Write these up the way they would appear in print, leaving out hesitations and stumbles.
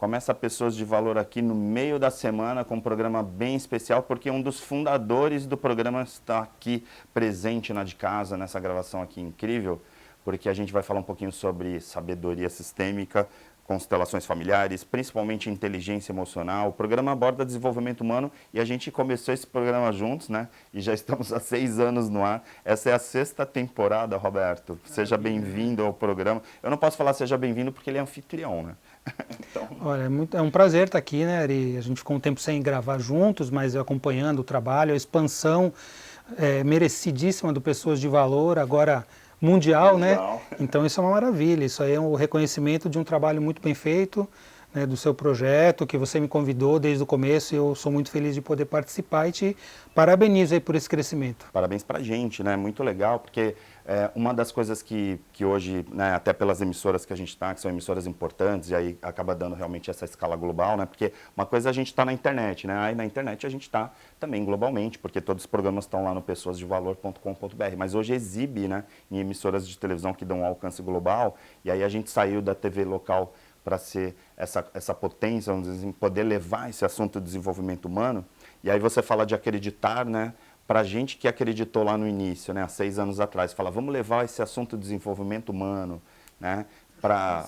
Começa Pessoas de Valor aqui no meio da semana com um programa bem especial, porque um dos fundadores do programa está aqui presente na de casa, nessa gravação aqui incrível, porque a gente vai falar um pouquinho sobre sabedoria sistêmica, constelações familiares, principalmente inteligência emocional. O programa aborda desenvolvimento humano e a gente começou esse programa juntos, né? E já estamos há 6 anos no ar. Essa é a 6ª temporada, Roberto. Seja bem-vindo ao programa. Eu não posso falar seja bem-vindo porque ele é anfitrião, né? Então... Olha, é um prazer estar aqui, né, Ari? A gente ficou um tempo sem gravar juntos, mas acompanhando o trabalho, a expansão merecidíssima do Pessoas de Valor, agora mundial, né? Então isso é uma maravilha, isso aí é um reconhecimento de um trabalho muito bem feito, né, do seu projeto, que você me convidou desde o começo e eu sou muito feliz de poder participar e te parabenizo aí por esse crescimento. Parabéns pra gente, né? Muito legal, porque uma das coisas que hoje, né, até pelas emissoras que a gente está, que são emissoras importantes, e aí acaba dando realmente essa escala global, né? Porque uma coisa é a gente está na internet, né? Aí na internet a gente está também globalmente, porque todos os programas estão lá no pessoasdevalor.com.br, mas hoje exibe, né, em emissoras de televisão que dão um alcance global, e aí a gente saiu da TV local para ser essa potência, vamos dizer, poder levar esse assunto do desenvolvimento humano. E aí você fala de acreditar, né? Para a gente que acreditou lá no início, né, há 6 anos atrás, fala, vamos levar esse assunto do desenvolvimento humano, né, para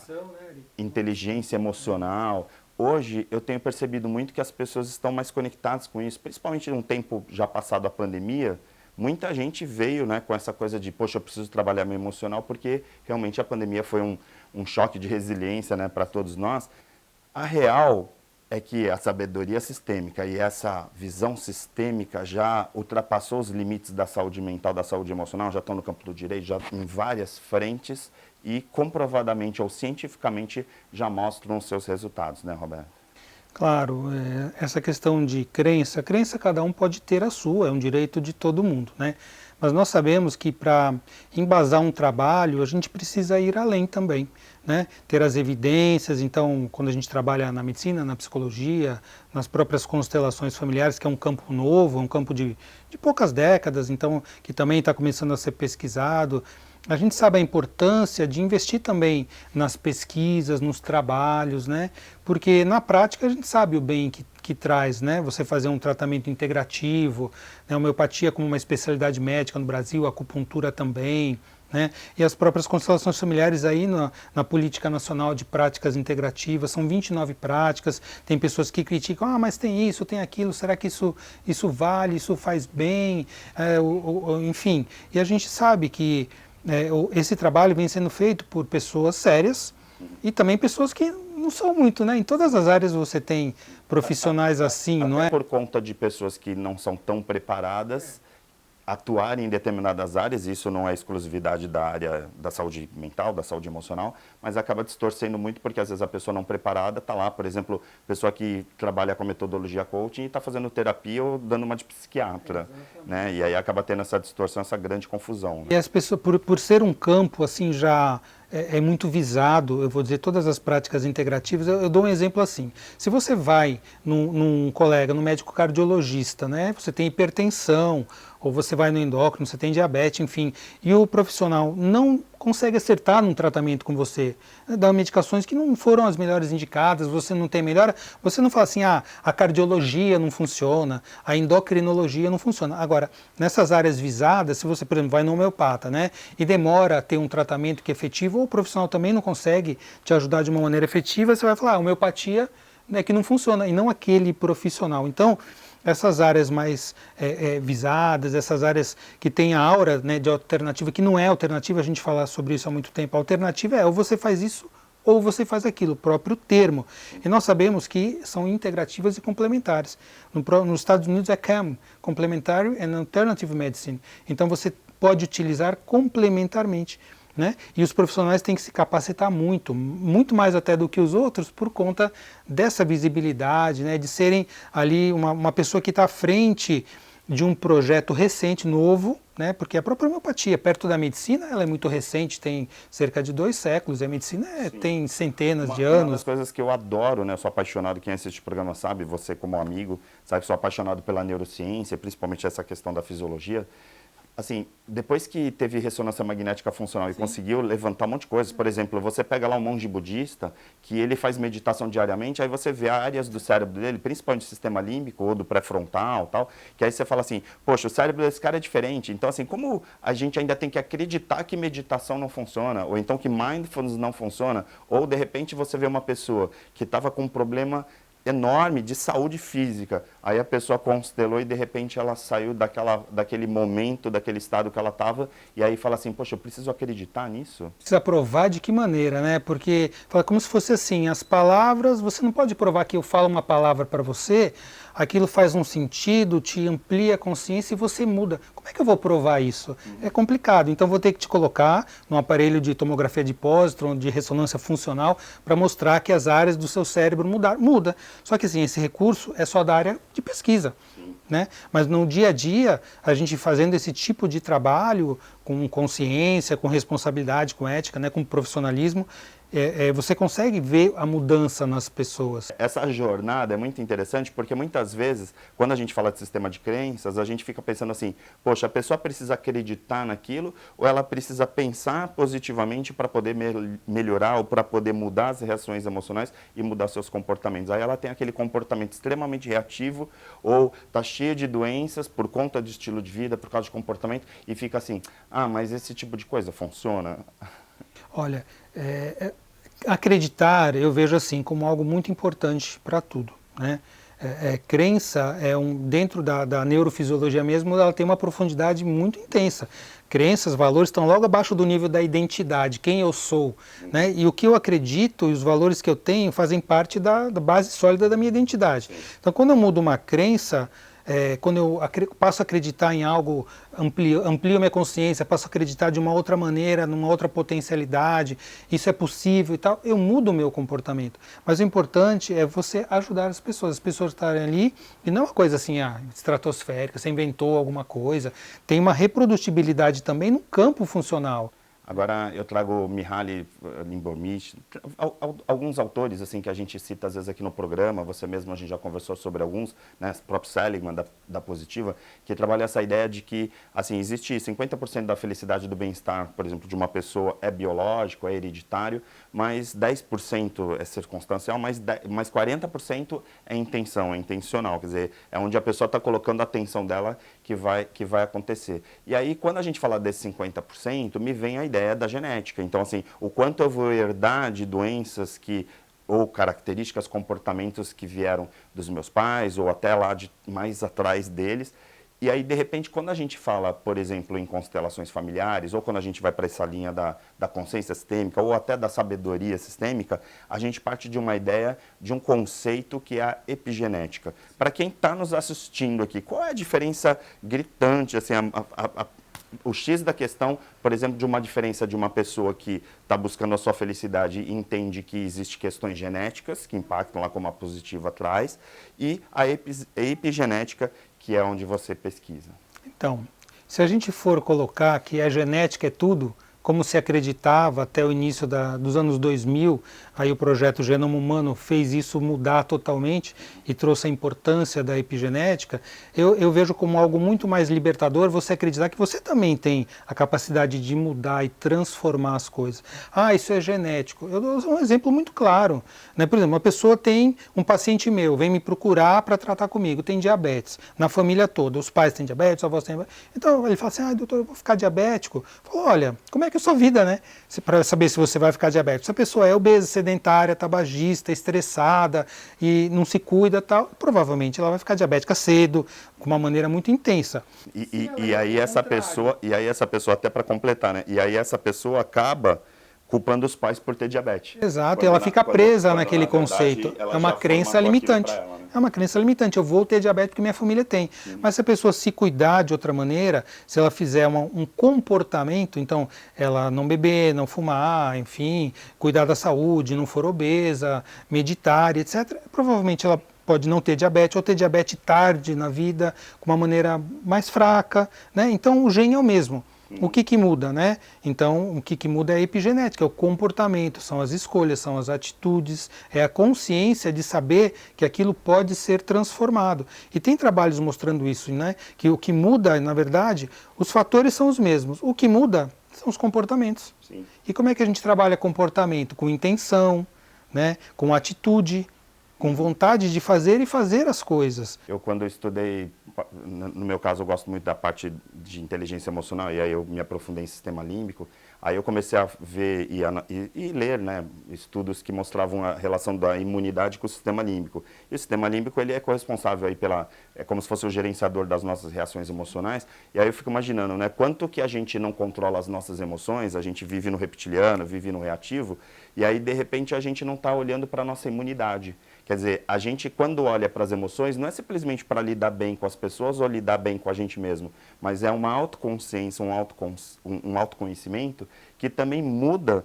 inteligência emocional. Hoje eu tenho percebido muito que as pessoas estão mais conectadas com isso, principalmente num tempo já passado a pandemia. Muita gente veio, né, com essa coisa de, poxa, eu preciso trabalhar meu emocional, porque realmente a pandemia foi um choque de resiliência, né, para todos nós. A real é que a sabedoria sistêmica e essa visão sistêmica já ultrapassou os limites da saúde mental, da saúde emocional, já estão no campo do direito, já em várias frentes e comprovadamente ou cientificamente já mostram os seus resultados, né, Roberto? Claro, essa questão de crença cada um pode ter a sua, é um direito de todo mundo, né? Mas nós sabemos que para embasar um trabalho, a gente precisa ir além também, né? Ter as evidências, então, quando a gente trabalha na medicina, na psicologia, nas próprias constelações familiares, que é um campo novo, um campo de poucas décadas, então, que também está começando a ser pesquisado. A gente sabe a importância de investir também nas pesquisas, nos trabalhos, né? Porque na prática a gente sabe o bem que traz, né? Você fazer um tratamento integrativo, né? A homeopatia como uma especialidade médica no Brasil, a acupuntura também, né? E as próprias constelações familiares aí na Política Nacional de Práticas Integrativas, são 29 práticas, tem pessoas que criticam, mas tem isso, tem aquilo, será que isso vale, isso faz bem, enfim. E a gente sabe que esse trabalho vem sendo feito por pessoas sérias e também pessoas que não são muito, né? Em todas as áreas você tem profissionais assim, não é? Por conta de pessoas que não são tão preparadas atuarem em determinadas áreas, isso não é exclusividade da área da saúde mental, da saúde emocional, mas acaba distorcendo muito porque às vezes a pessoa não preparada está lá, por exemplo, pessoa que trabalha com metodologia coaching e está fazendo terapia ou dando uma de psiquiatra, né? E aí acaba tendo essa distorção, essa grande confusão. Né? E as pessoas, por ser um campo assim já muito visado, eu vou dizer, todas as práticas integrativas, eu dou um exemplo assim, se você vai num colega, num médico cardiologista, né, você tem hipertensão, ou você vai no endócrino, você tem diabetes, enfim, e o profissional não consegue acertar num tratamento com você, dá medicações que não foram as melhores indicadas, você não tem melhora, você não fala assim, a cardiologia não funciona, a endocrinologia não funciona. Agora, nessas áreas visadas, se você, por exemplo, vai no homeopata, né, e demora a ter um tratamento que é efetivo, ou o profissional também não consegue te ajudar de uma maneira efetiva, você vai falar, a homeopatia é que não funciona, e não aquele profissional. Então, essas áreas mais visadas, essas áreas que têm a aura, né, de alternativa, que não é alternativa, a gente fala sobre isso há muito tempo, a alternativa é ou você faz isso ou você faz aquilo, o próprio termo. E nós sabemos que são integrativas e complementares. Nos Estados Unidos é CAM, Complementary and Alternative Medicine. Então você pode utilizar complementarmente. Né? E os profissionais têm que se capacitar muito, muito mais até do que os outros, por conta dessa visibilidade, né? De serem ali uma pessoa que está à frente de um projeto recente, novo, né? Porque a própria homeopatia, perto da medicina, ela é muito recente, tem cerca de 2 séculos, e a medicina tem centenas de anos. Uma das coisas que eu adoro, né? Eu sou apaixonado, quem assiste o programa sabe, você como amigo, sabe que sou apaixonado pela neurociência, principalmente essa questão da fisiologia. assim, depois que teve ressonância magnética funcional e conseguiu levantar um monte de coisas, por exemplo, você pega lá um monge budista, que ele faz meditação diariamente, aí você vê áreas do cérebro dele, principalmente do sistema límbico ou do pré-frontal, tal, que aí você fala assim, poxa, o cérebro desse cara é diferente. Então, assim, como a gente ainda tem que acreditar que meditação não funciona, ou então que mindfulness não funciona, ou de repente você vê uma pessoa que estava com um problema enorme de saúde física. Aí a pessoa constelou e de repente ela saiu daquele momento, daquele estado que ela estava, e aí fala assim, poxa, eu preciso acreditar nisso? Precisa provar de que maneira, né? Porque fala como se fosse assim, as palavras, você não pode provar que eu falo uma palavra para você, aquilo faz um sentido, te amplia a consciência e você muda. Como é que eu vou provar isso? É complicado, então vou ter que te colocar num aparelho de tomografia de pósitron, de ressonância funcional, para mostrar que as áreas do seu cérebro muda. Só que assim, esse recurso é só da área de pesquisa. Né? Mas no dia a dia, a gente fazendo esse tipo de trabalho com consciência, com responsabilidade, com ética, né? Com profissionalismo, você consegue ver a mudança nas pessoas. Essa jornada é muito interessante porque muitas vezes, quando a gente fala de sistema de crenças, a gente fica pensando assim, poxa, a pessoa precisa acreditar naquilo ou ela precisa pensar positivamente para poder melhorar ou para poder mudar as reações emocionais e mudar seus comportamentos. Aí ela tem aquele comportamento extremamente reativo ou está cheia de doenças por conta do estilo de vida, por causa de comportamento e fica assim, ah, mas esse tipo de coisa funciona? Olha, acreditar eu vejo assim como algo muito importante para tudo, né? Crença dentro da neurofisiologia mesmo, ela tem uma profundidade muito intensa. Crenças, valores estão logo abaixo do nível da identidade, quem eu sou, né? E o que eu acredito e os valores que eu tenho fazem parte da base sólida da minha identidade. Então, quando eu mudo uma crença, quando eu passo a acreditar em algo, amplio minha consciência, passo a acreditar de uma outra maneira, numa outra potencialidade, isso é possível e tal, eu mudo o meu comportamento. Mas o importante é você ajudar as pessoas estarem ali, e não é uma coisa assim, estratosférica, você inventou alguma coisa, tem uma reprodutibilidade também no campo funcional. Agora eu trago Mihaly Csikszentmihalyi, alguns autores assim que a gente cita às vezes aqui no programa, você mesmo a gente já conversou sobre alguns, né, o próprio Seligman da Positiva, que trabalha essa ideia de que assim existe 50% da felicidade e do bem-estar, por exemplo, de uma pessoa é biológico, é hereditário, mas 10% é circunstancial, mas 40% é intenção, é intencional, quer dizer, é onde a pessoa está colocando a atenção dela que vai acontecer. E aí, quando a gente fala desse 50%, me vem a ideia da genética. Então, assim, o quanto eu vou herdar de doenças ou características, comportamentos que vieram dos meus pais, ou até lá mais atrás deles. E aí, de repente, quando a gente fala, por exemplo, em constelações familiares, ou quando a gente vai para essa linha da consciência sistêmica, ou até da sabedoria sistêmica, a gente parte de uma ideia, de um conceito que é a epigenética. Para quem está nos assistindo aqui, qual é a diferença gritante, assim, o X da questão, por exemplo, de uma diferença de uma pessoa que está buscando a sua felicidade e entende que existem questões genéticas que impactam lá como a positiva traz, e a epigenética, que é onde você pesquisa. Então, se a gente for colocar que a genética é tudo, como se acreditava até o início dos anos 2000, aí o projeto Genoma Humano fez isso mudar totalmente e trouxe a importância da epigenética, eu vejo como algo muito mais libertador você acreditar que você também tem a capacidade de mudar e transformar as coisas. Isso é genético. Eu dou um exemplo muito claro, né? Por exemplo, uma pessoa um paciente meu, vem me procurar para tratar comigo, tem diabetes, na família toda, os pais têm diabetes, os avós têm diabetes. Então ele fala assim, doutor, eu vou ficar diabético. Eu falo, olha, como é que é a sua vida, né? Para saber se você vai ficar diabético. Se a pessoa é obesa, sedentária, tabagista, estressada e não se cuida, tal, provavelmente ela vai ficar diabética cedo, com uma maneira muito intensa. E aí essa pessoa, até para completar, né? E aí essa pessoa acaba culpando os pais por ter diabetes. Exato, e ela fica presa naquele conceito. É uma crença limitante. É uma crença limitante. Eu vou ter diabetes porque minha família tem. Mas se a pessoa se cuidar de outra maneira, se ela fizer um comportamento, então ela não beber, não fumar, enfim, cuidar da saúde, não for obesa, meditar, etc., provavelmente ela pode não ter diabetes ou ter diabetes tarde na vida, com uma maneira mais fraca, né? Então o gene é o mesmo. O que muda, né? Então, o que muda é a epigenética, é o comportamento, são as escolhas, são as atitudes, é a consciência de saber que aquilo pode ser transformado. E tem trabalhos mostrando isso, né? Que o que muda, na verdade, os fatores são os mesmos. O que muda são os comportamentos. Sim. E como é que a gente trabalha comportamento? Com intenção, né? Com atitude, com vontade de fazer e fazer as coisas. Eu, quando eu estudei, no meu caso, eu gosto muito da parte de inteligência emocional, e aí eu me aprofundei em sistema límbico, aí eu comecei a ver e ler, né, estudos que mostravam a relação da imunidade com o sistema límbico. E o sistema límbico, ele é corresponsável aí é como se fosse o gerenciador das nossas reações emocionais, e aí eu fico imaginando, né, quanto que a gente não controla as nossas emoções, a gente vive no reptiliano, vive no reativo, e aí, de repente, a gente não está olhando para a nossa imunidade. Quer dizer, a gente, quando olha para as emoções, não é simplesmente para lidar bem com as pessoas ou lidar bem com a gente mesmo, mas é uma autoconsciência, um autoconhecimento que também muda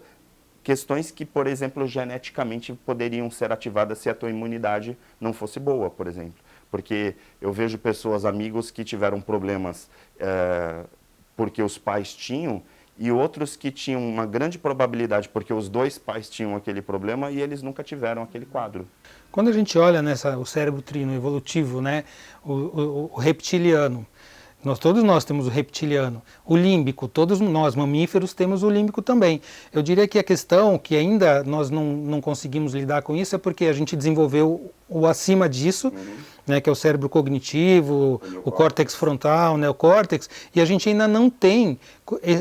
questões que, por exemplo, geneticamente poderiam ser ativadas se a tua imunidade não fosse boa, por exemplo. Porque eu vejo pessoas, amigos, que tiveram problemas porque os pais tinham, e outros que tinham uma grande probabilidade porque os dois pais tinham aquele problema e eles nunca tiveram aquele quadro. Quando a gente olha o cérebro trino evolutivo, né, o reptiliano, todos nós temos o reptiliano, o límbico, todos nós mamíferos temos o límbico também. Eu diria que a questão que ainda nós não conseguimos lidar com isso é porque a gente desenvolveu o acima disso, né, que é o cérebro cognitivo, o córtex frontal, o neocórtex, e a gente ainda não tem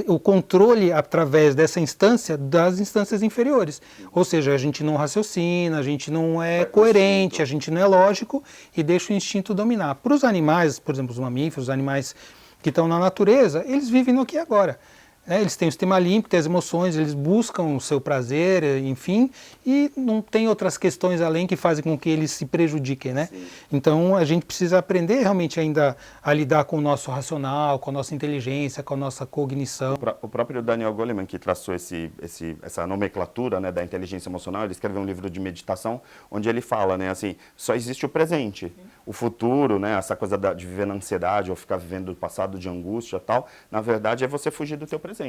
o controle através dessa instância das instâncias inferiores. Ou seja, a gente não raciocina, a gente não é coerente, a gente não é lógico e deixa o instinto dominar. Para os animais, por exemplo, os mamíferos, os animais que estão na natureza, eles vivem no aqui e agora. Eles têm o sistema límbico, têm as emoções, eles buscam o seu prazer, enfim, e não tem outras questões além que fazem com que eles se prejudiquem, né? Sim. Então a gente precisa aprender realmente ainda a lidar com o nosso racional, com a nossa inteligência, com a nossa cognição. O próprio Daniel Goleman, que traçou essa nomenclatura, né, da inteligência emocional, ele escreveu um livro de meditação onde ele fala, né, assim, só existe o presente. Sim. O futuro, né, essa coisa de viver na ansiedade ou ficar vivendo do passado de angústia e tal, na verdade é você fugir do teu presente.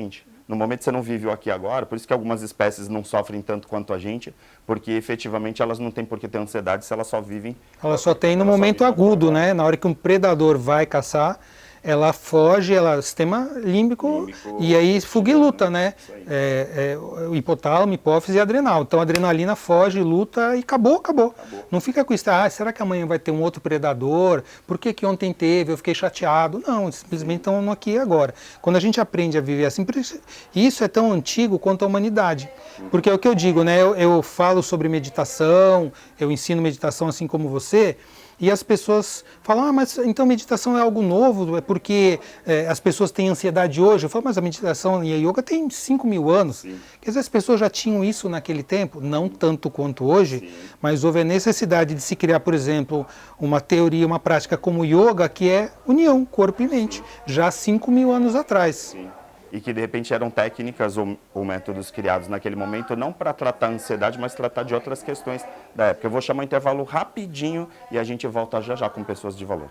No momento que você não vive o aqui e agora, por isso que algumas espécies não sofrem tanto quanto a gente, porque efetivamente elas não têm por que ter ansiedade se elas só vivem... Elas só têm no momento agudo, né? Na hora que um predador vai caçar, ela foge, sistema límbico e aí fuga e luta, né? O hipotálamo, hipófise e adrenal. Então a adrenalina foge, luta e acabou. Não fica com isso, será que amanhã vai ter um outro predador? Por que ontem teve? Eu fiquei chateado. Não, simplesmente estão no aqui e agora. Quando a gente aprende a viver assim, isso é tão antigo quanto a humanidade. Porque é o que eu digo, né? Eu falo sobre meditação, eu ensino meditação assim como você. E as pessoas falam, mas então meditação é algo novo, é porque as pessoas têm ansiedade hoje. Eu falo, mas a meditação e a yoga tem 5.000 anos. Sim. Quer dizer, as pessoas já tinham isso naquele tempo, não tanto quanto hoje, sim, mas houve a necessidade de se criar, por exemplo, uma teoria, uma prática como yoga, que é união, corpo e mente, sim, já há 5.000 anos atrás. Sim. E que de repente eram técnicas ou métodos criados naquele momento não para tratar a ansiedade, mas tratar de outras questões da época. Eu vou chamar um intervalo rapidinho e a gente volta já com pessoas de valor.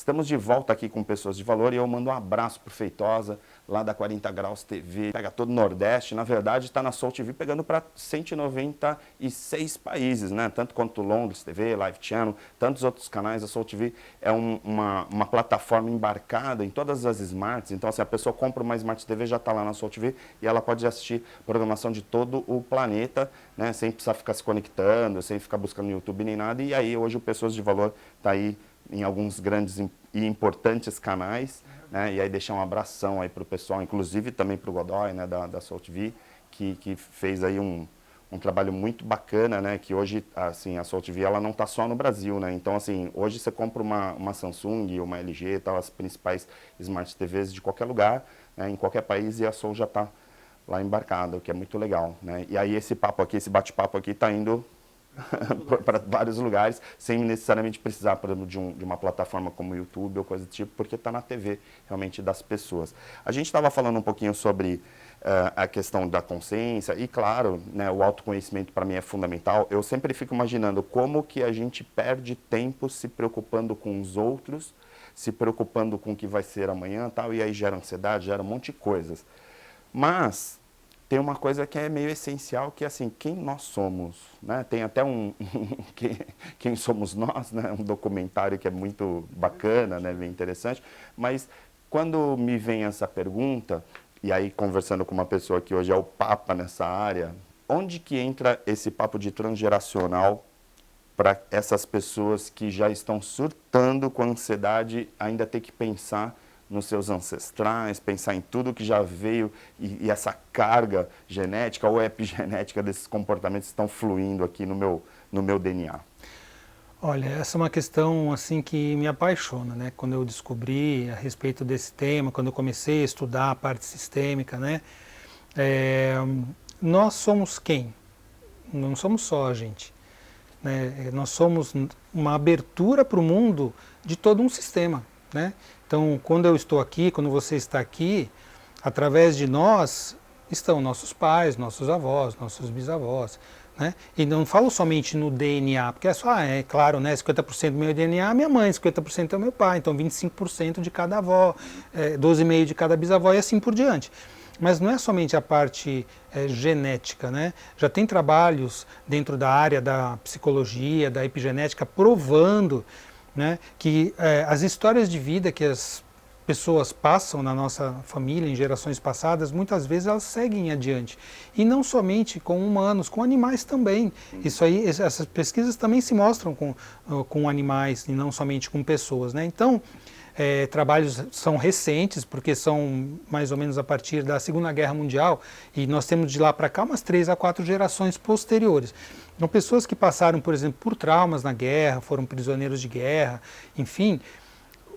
Estamos de volta aqui com Pessoas de Valor e eu mando um abraço pro Feitosa, lá da 40 Graus TV, pega todo o Nordeste, na verdade está na Soul TV pegando para 196 países, né? Tanto quanto Londres TV, Live Channel, tantos outros canais. A Soul TV é uma plataforma embarcada em todas as smarts, então assim, a pessoa compra uma Smart TV, já está lá na Soul TV e ela pode assistir programação de todo o planeta, né? Sem precisar ficar se conectando, sem ficar buscando no YouTube nem nada, e aí hoje o Pessoas de Valor está aí em alguns grandes e importantes canais, né? E aí deixar um abração aí para o pessoal, inclusive também para o Godoy, né, da Soul TV, que fez aí um trabalho muito bacana, né? Que hoje, assim, a Soul TV ela não está só no Brasil, né? Então, assim, hoje você compra uma Samsung, uma LG, tal, as principais Smart TVs de qualquer lugar, né, em qualquer país, e a Soul já está lá embarcada, o que é muito legal, né? E aí esse papo aqui, esse bate-papo aqui está indo para vários lugares, sem necessariamente precisar, por exemplo, de uma plataforma como o YouTube ou coisa do tipo, porque está na TV realmente das pessoas. A gente estava falando um pouquinho sobre a questão da consciência e, claro, né, o autoconhecimento para mim é fundamental. Eu sempre fico imaginando como que a gente perde tempo se preocupando com os outros, se preocupando com o que vai ser amanhã, tal, e aí gera ansiedade, gera um monte de coisas. Mas tem uma coisa que é meio essencial, que é assim, quem nós somos, né? Tem até quem somos nós, né? Um documentário que é muito bacana, né? Bem interessante, mas quando me vem essa pergunta, e aí conversando com uma pessoa que hoje é o papa nessa área, onde que entra esse papo de transgeracional para essas pessoas que já estão surtando com ansiedade, ainda ter que pensar nos seus ancestrais, pensar em tudo que já veio e essa carga genética ou epigenética desses comportamentos estão fluindo aqui no meu DNA? Olha, essa é uma questão assim que me apaixona, né? Quando eu descobri a respeito desse tema, quando eu comecei a estudar a parte sistêmica, né? Nós somos quem? Não somos só a gente, né? Nós somos uma abertura para o mundo de todo um sistema, né? Então, quando eu estou aqui, quando você está aqui, através de nós estão nossos pais, nossos avós, nossos bisavós, né? E não falo somente no DNA, porque é só, é claro, né, 50% do meu DNA é minha mãe, 50% é o meu pai, então 25% de cada avó, 12,5% de cada bisavó e assim por diante. Mas não é somente a parte genética, né? Já tem trabalhos dentro da área da psicologia, da epigenética, provando, né, que as histórias de vida que as pessoas passam na nossa família, em gerações passadas, muitas vezes elas seguem adiante. E não somente com humanos, com animais também. Isso aí, essas pesquisas também se mostram com animais e não somente com pessoas, né? Então, trabalhos são recentes, porque são mais ou menos a partir da Segunda Guerra Mundial, e nós temos de lá para cá umas 3 a 4 gerações posteriores. Então, pessoas que passaram, por exemplo, por traumas na guerra, foram prisioneiros de guerra, enfim,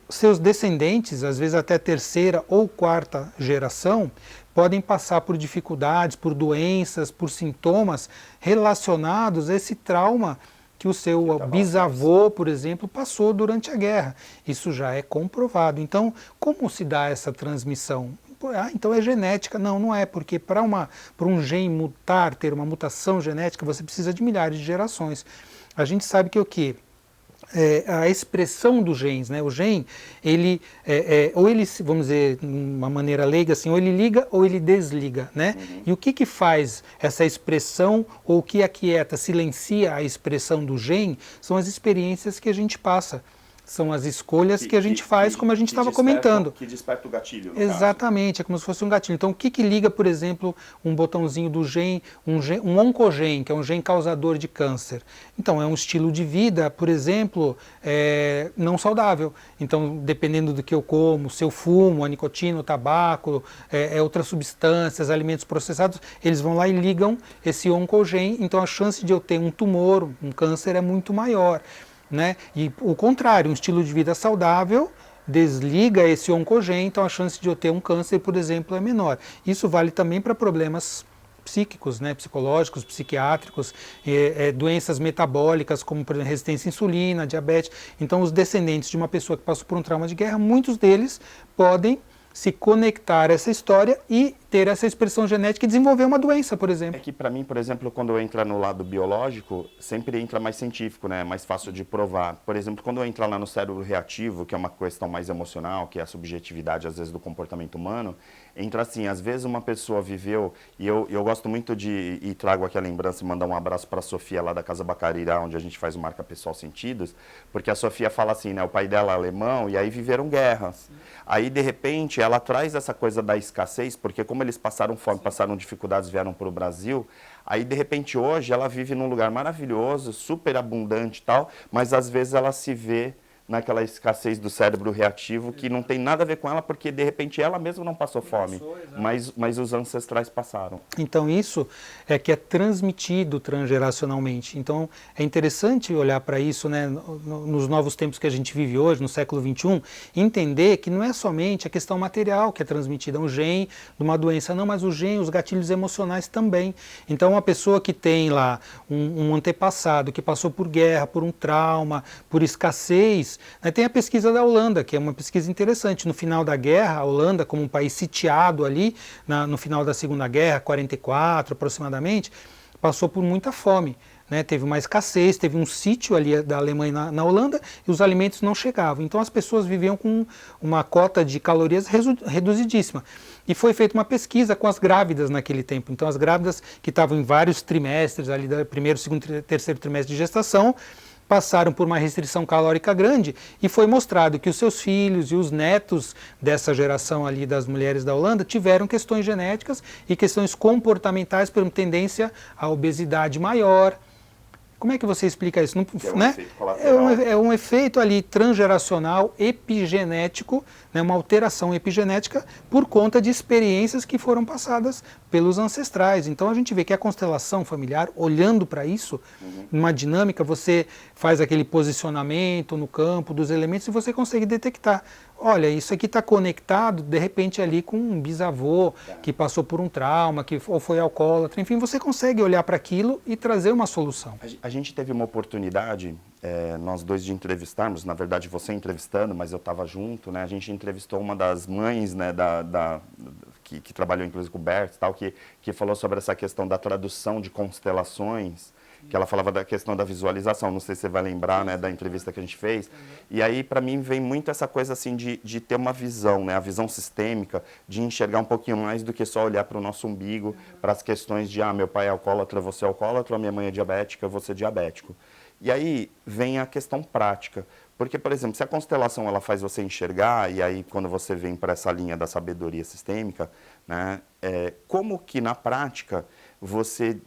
seus descendentes, às vezes até 3ª ou 4ª geração, podem passar por dificuldades, por doenças, por sintomas relacionados a esse trauma que o seu bisavô, por exemplo, passou durante a guerra. Isso já é comprovado. Então, como se dá essa transmissão? Então é genética. Não, não é, porque para um gene mutar, ter uma mutação genética, você precisa de milhares de gerações. A gente sabe que o quê? A expressão dos genes, né? O gene, ele, ou ele, vamos dizer, de uma maneira leiga, assim, ou ele liga ou ele desliga, né? E o que faz essa expressão, ou o que aquieta, silencia a expressão do gene, são as experiências que a gente passa. São as escolhas que a gente faz, como a gente estava comentando. Que desperta o gatilho, no Exatamente, caso. É como se fosse um gatilho. Então, o que liga, por exemplo, um botãozinho do gene, um oncogene, que é um gene causador de câncer? Então, é um estilo de vida, por exemplo, não saudável. Então, dependendo do que eu como, se eu fumo, a nicotina, o tabaco, outras substâncias, alimentos processados, eles vão lá e ligam esse oncogene. Então, a chance de eu ter um tumor, um câncer, é muito maior. Né? E o contrário, um estilo de vida saudável desliga esse oncogene, então a chance de eu ter um câncer, por exemplo, é menor. Isso vale também para problemas psíquicos, né? Psicológicos, psiquiátricos, doenças metabólicas, como por exemplo, resistência à insulina, diabetes. Então, os descendentes de uma pessoa que passou por um trauma de guerra, muitos deles podem se conectar a essa história e ter essa expressão genética e desenvolver uma doença, por É exemplo. que para mim, por exemplo, quando entra no lado biológico, sempre entra mais científico, né? Mais fácil de provar. Por exemplo, quando entra lá no cérebro reativo, que é uma questão mais emocional, que é a subjetividade, às vezes, do comportamento humano, entra assim, às vezes uma pessoa viveu, e eu gosto muito e trago aqui a lembrança e mandar um abraço para a Sofia lá da Casa Bacarira, onde a gente faz o Marca Pessoal Sentidos, porque a Sofia fala assim, né? O pai dela é alemão, e aí viveram guerras. Aí, de repente, ela traz essa coisa da escassez, porque como eles passaram fome, passaram dificuldades, vieram para o Brasil, aí, de repente, hoje ela vive num lugar maravilhoso, super abundante e tal, mas às vezes ela se vê naquela escassez do cérebro reativo que não tem nada a ver com ela, porque de repente ela mesma não passou fome, mas os ancestrais passaram. Então isso é que é transmitido transgeracionalmente. Então é interessante olhar para isso, né, nos novos tempos que a gente vive hoje, no século XXI, entender que não é somente a questão material que é transmitida, um gene de uma doença, não, mas o gene, os gatilhos emocionais também. Então uma pessoa que tem lá um antepassado que passou por guerra, por um trauma, por escassez. Tem a pesquisa da Holanda, que é uma pesquisa interessante. No final da guerra, a Holanda, como um país sitiado ali, no final da Segunda Guerra, 44 aproximadamente, passou por muita fome. Né? Teve uma escassez, teve um sítio ali da Alemanha na Holanda e os alimentos não chegavam. Então as pessoas viviam com uma cota de calorias reduzidíssima. E foi feita uma pesquisa com as grávidas naquele tempo. Então as grávidas que estavam em vários trimestres, ali do primeiro, segundo, terceiro trimestre de gestação, passaram por uma restrição calórica grande e foi mostrado que os seus filhos e os netos dessa geração ali das mulheres da Holanda tiveram questões genéticas e questões comportamentais por tendência à obesidade maior. Como é que você explica isso? Não, né? É um efeito ali transgeracional, epigenético, né? Uma alteração epigenética por conta de experiências que foram passadas pelos ancestrais. Então a gente vê que a constelação familiar, olhando para isso, numa dinâmica, você faz aquele posicionamento no campo dos elementos e você consegue detectar. Olha, isso aqui está conectado, de repente, ali com um bisavô que passou por um trauma, ou foi alcoólatra, enfim, você consegue olhar para aquilo e trazer uma solução. A gente teve uma oportunidade, nós dois, de entrevistarmos, na verdade você entrevistando, mas eu estava junto, né? A gente entrevistou uma das mães, né, que trabalhou inclusive com o Bert, tal, que falou sobre essa questão da tradução de constelações, que ela falava da questão da visualização, não sei se você vai lembrar, né, da entrevista que a gente fez. E aí, para mim, vem muito essa coisa assim de ter uma visão, né, a visão sistêmica, de enxergar um pouquinho mais do que só olhar para o nosso umbigo, para as questões de, meu pai é alcoólatra, você é alcoólatra, a minha mãe é diabética, eu vou ser diabético. E aí vem a questão prática. Porque, por exemplo, se a constelação ela faz você enxergar, e aí quando você vem para essa linha da sabedoria sistêmica, né, como que na prática você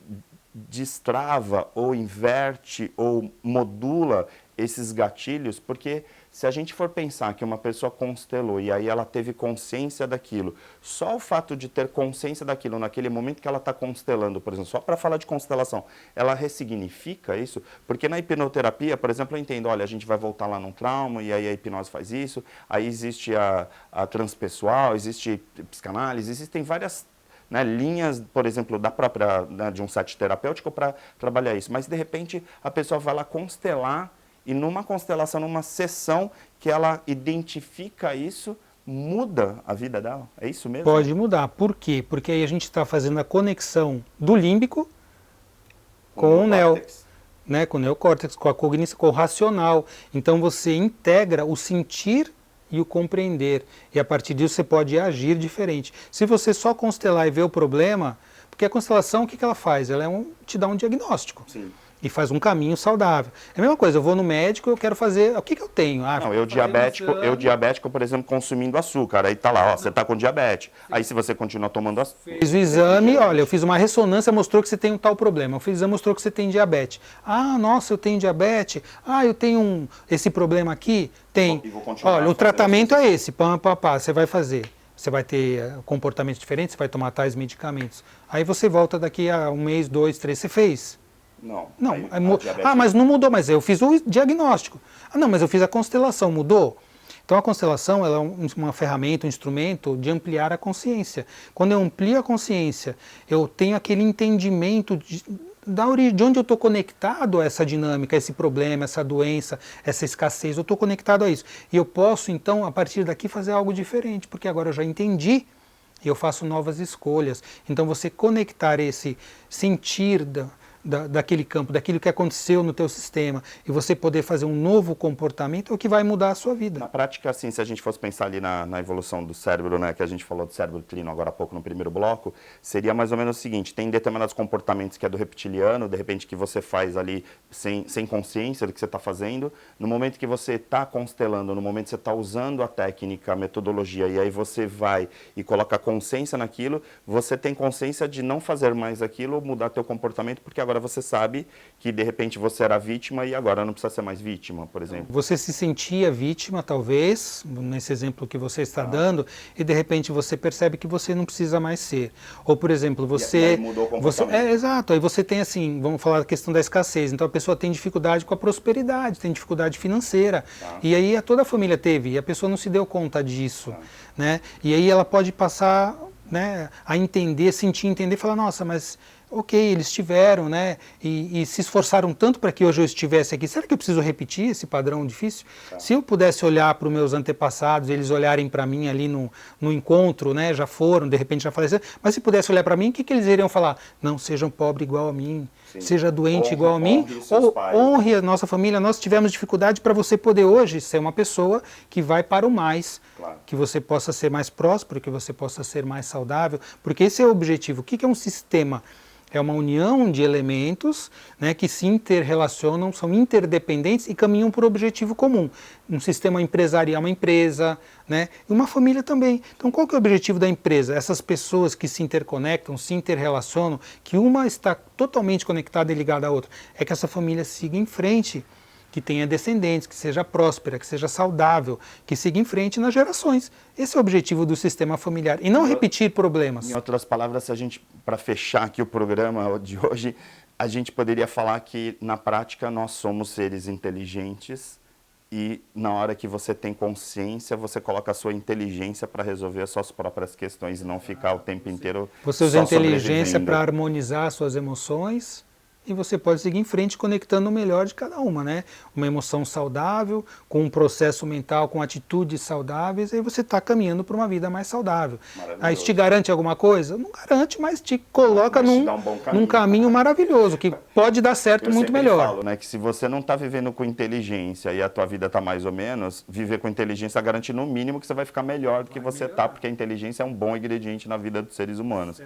destrava ou inverte ou modula esses gatilhos, porque se a gente for pensar que uma pessoa constelou e aí ela teve consciência daquilo, só o fato de ter consciência daquilo naquele momento que ela está constelando, por exemplo, só para falar de constelação, ela ressignifica isso? Porque na hipnoterapia, por exemplo, eu entendo, olha, a gente vai voltar lá num trauma e aí a hipnose faz isso, aí existe a transpessoal, existe psicanálise, existem várias, né, linhas, por exemplo, da própria, né, de um set terapêutico para trabalhar isso. Mas, de repente, a pessoa vai lá constelar e numa constelação, numa sessão que ela identifica isso, muda a vida dela. É isso mesmo? Pode mudar. Por quê? Porque aí a gente está fazendo a conexão do límbico com o né, com o neocórtex, com a cognição, com o racional. Então você integra o sentir e o compreender. E a partir disso você pode agir diferente. Se você só constelar e ver o problema, porque a constelação, o que ela faz? Ela te dá um diagnóstico. Sim. E faz um caminho saudável. É a mesma coisa, eu vou no médico, eu quero fazer, o que eu tenho? Não, eu diabético, por exemplo, consumindo açúcar, aí tá lá, você tá com diabetes. Aí se você continua tomando açúcar... Fiz o exame, olha, eu fiz uma ressonância, mostrou que você tem um tal problema. Eu fiz o exame, mostrou que você tem diabetes. Ah, nossa, eu tenho diabetes. Ah, eu tenho esse problema aqui? Tem. Olha, o tratamento é esse, você vai fazer. Você vai ter comportamentos diferentes, você vai tomar tais medicamentos. Aí você volta daqui a 1 mês, 2, 3, você fez. Não. Mas não mudou, mas eu fiz o diagnóstico. Ah, não, mas eu fiz a constelação, mudou? Então a constelação ela é uma ferramenta, um instrumento de ampliar a consciência. Quando eu amplio a consciência, eu tenho aquele entendimento da origem, de onde eu estou conectado a essa dinâmica, a esse problema, essa doença, essa escassez, eu estou conectado a isso. E eu posso, então, a partir daqui, fazer algo diferente, porque agora eu já entendi e eu faço novas escolhas. Então você conectar esse sentir daquele campo, daquilo que aconteceu no teu sistema, e você poder fazer um novo comportamento é o que vai mudar a sua vida. Na prática, assim, se a gente fosse pensar ali na evolução do cérebro, né, que a gente falou do cérebro trino agora há pouco no primeiro bloco, seria mais ou menos o seguinte: tem determinados comportamentos que é do reptiliano, de repente que você faz ali sem consciência do que você está fazendo. No momento que você está constelando, no momento que você está usando a técnica, a metodologia, e aí você vai e coloca consciência naquilo, você tem consciência de não fazer mais aquilo, mudar teu comportamento, porque agora você sabe que de repente você era vítima e agora não precisa ser mais vítima, por exemplo. Você se sentia vítima, talvez, nesse exemplo que você está dando, e de repente você percebe que você não precisa mais ser. Ou, por exemplo, você... E aí mudou o comportamento. Exato. Aí você tem assim, vamos falar da questão da escassez. Então a pessoa tem dificuldade com a prosperidade, tem dificuldade financeira. E aí toda a família teve, e a pessoa não se deu conta disso. Né? E aí ela pode passar, né, a entender, sentir, entender, falar, nossa, mas... ok, eles tiveram, né, e se esforçaram tanto para que hoje eu estivesse aqui. Será que eu preciso repetir esse padrão difícil? Se eu pudesse olhar para os meus antepassados, eles olharem para mim ali no encontro, né, já foram, de repente já faleceram, mas se pudesse olhar para mim, o que eles iriam falar? Não, sejam pobre igual a mim, seja doente igual a mim, ou honre a nossa família. Nós tivemos dificuldade para você poder hoje ser uma pessoa que vai para o mais, que você possa ser mais próspero, que você possa ser mais saudável, porque esse é o objetivo. O que é um sistema? É uma união de elementos, né, que se interrelacionam, são interdependentes e caminham para o objetivo comum. Um sistema empresarial, uma empresa, né, e uma família também. Então, qual que é o objetivo da empresa? Essas pessoas que se interconectam, se interrelacionam, que uma está totalmente conectada e ligada à outra. É que essa família siga em frente, que tenha descendentes, que seja próspera, que seja saudável, que siga em frente nas gerações. Esse é o objetivo do sistema familiar, e não repetir problemas. Em outras palavras, para fechar aqui o programa de hoje, a gente poderia falar que, na prática, nós somos seres inteligentes e, na hora que você tem consciência, você coloca a sua inteligência para resolver as suas próprias questões e não ficar o tempo inteiro Você usa a inteligência para harmonizar suas emoções, e você pode seguir em frente conectando o melhor de cada uma, né? Uma emoção saudável, com um processo mental, com atitudes saudáveis, aí você está caminhando para uma vida mais saudável. Aí isso te garante alguma coisa? Não garante, mas te coloca num caminho maravilhoso, que pode dar certo muito melhor. Eu falo, né, que se você não está vivendo com inteligência e a tua vida está mais ou menos, viver com inteligência garante no mínimo que você vai ficar melhor do que você está, porque a inteligência é um bom ingrediente na vida dos seres humanos.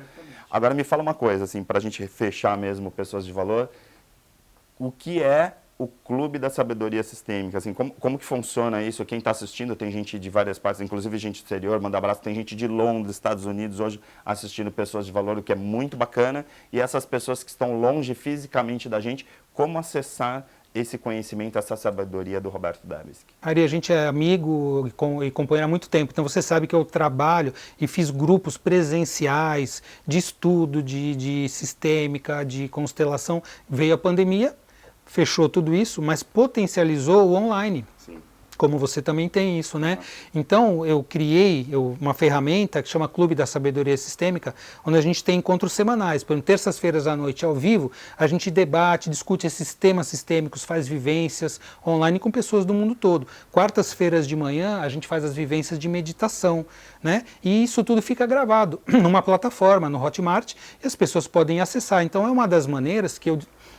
Agora me fala uma coisa, assim, para a gente fechar mesmo Pessoas de Valor, o que é o Clube da Sabedoria Sistêmica? Assim, como que funciona isso? Quem está assistindo, tem gente de várias partes, inclusive gente do exterior, manda abraço, tem gente de Londres, Estados Unidos, hoje assistindo Pessoas de Valor, o que é muito bacana. E essas pessoas que estão longe fisicamente da gente, como acessar esse conhecimento, essa sabedoria do Roberto Debski? Ari, a gente é amigo e companheiro há muito tempo, então você sabe que eu trabalho e fiz grupos presenciais de estudo, de sistêmica, de constelação. Veio a pandemia, fechou tudo isso, mas potencializou o online. Sim. Como você também tem isso, né? Então, eu criei uma ferramenta que chama Clube da Sabedoria Sistêmica, onde a gente tem encontros semanais. Por exemplo, terças-feiras à noite, ao vivo, a gente debate, discute esses temas sistêmicos, faz vivências online com pessoas do mundo todo. Quartas-feiras de manhã, a gente faz as vivências de meditação, né? E isso tudo fica gravado numa plataforma, no Hotmart, e as pessoas podem acessar. Então, é uma das maneiras que eu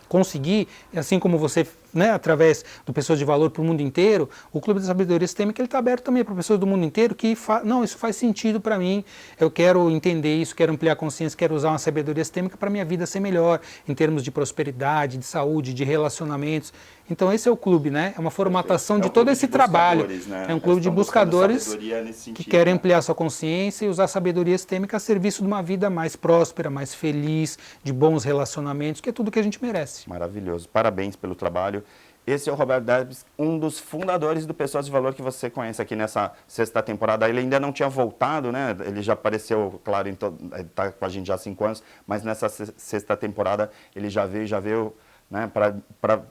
consegui, assim como você, né, através do Pessoas de Valor para o mundo inteiro, o Clube da Sabedoria Sistêmica está aberto também para pessoas do mundo inteiro que não, isso faz sentido para mim, eu quero entender isso, quero ampliar a consciência, quero usar uma sabedoria sistêmica para a minha vida ser melhor, em termos de prosperidade, de saúde, de relacionamentos. Então esse é o clube, né? É uma formatação de todo esse trabalho. Né? É um clube de buscadores que querem ampliar sua consciência e usar a sabedoria sistêmica a serviço de uma vida mais próspera, mais feliz, de bons relacionamentos, que é tudo que a gente merece. Maravilhoso. Parabéns pelo trabalho. Esse é o Roberto Debski, um dos fundadores do Pessoas de Valor que você conhece aqui nessa sexta temporada. Ele ainda não tinha voltado, né? Ele já apareceu, claro, está com a gente já há 5 anos, mas nessa sexta temporada ele já veio, né,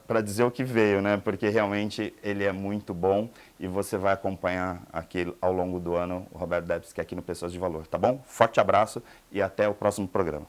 para dizer o que veio, né? Porque realmente ele é muito bom e você vai acompanhar aqui ao longo do ano o Roberto Debski aqui no Pessoas de Valor, tá bom? Forte abraço e até o próximo programa.